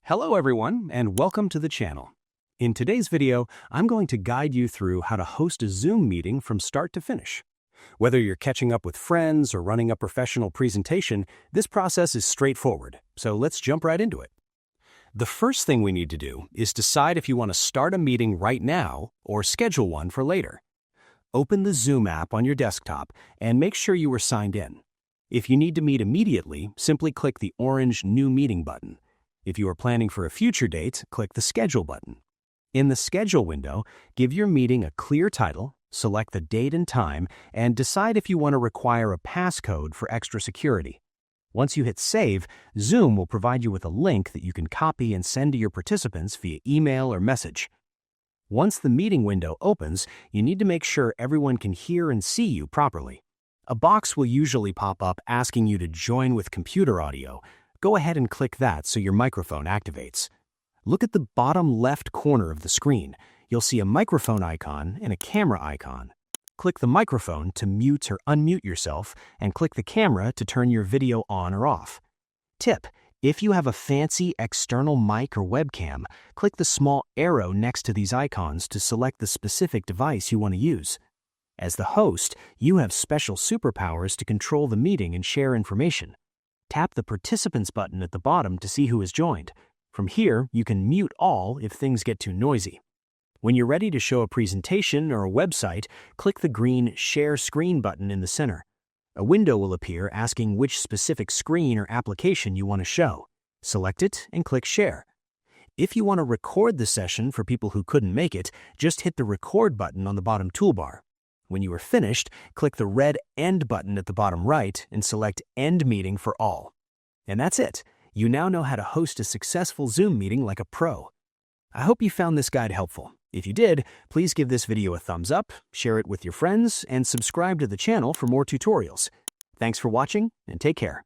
Hello everyone, and welcome to the channel. In today's video, I'm going to guide you through how to host a Zoom meeting from start to finish. Whether you're catching up with friends or running a professional presentation, this process is straightforward, so let's jump right into it. The first thing we need to do is decide if you want to start a meeting right now or schedule one for later. Open the Zoom app on your desktop and make sure you are signed in. If you need to meet immediately, simply click the orange New Meeting button. If you are planning for a future date, click the Schedule button. In the Schedule window, give your meeting a clear title, select the date and time, and decide if you want to require a passcode for extra security. Once you hit Save, Zoom will provide you with a link that you can copy and send to your participants via email or message. Once the meeting window opens, you need to make sure everyone can hear and see you properly. A box will usually pop up asking you to join with computer audio. Go ahead and click that so your microphone activates. Look at the bottom left corner of the screen. You'll see a microphone icon and a camera icon. Click the microphone to mute or unmute yourself, and click the camera to turn your video on or off. Tip: if you have a fancy external mic or webcam, click the small arrow next to these icons to select the specific device you want to use. As the host, you have special superpowers to control the meeting and share information. Tap the Participants button at the bottom to see who has joined. From here, you can mute all if things get too noisy. When you're ready to show a presentation or a website, click the green Share Screen button in the center. A window will appear asking which specific screen or application you want to show. Select it and click Share. If you want to record the session for people who couldn't make it, just hit the Record button on the bottom toolbar. When you are finished, click the red End button at the bottom right and select End Meeting for all. And that's it. You now know how to host a successful Zoom meeting like a pro. I hope you found this guide helpful. If you did, please give this video a thumbs up, share it with your friends, and subscribe to the channel for more tutorials. Thanks for watching, and take care.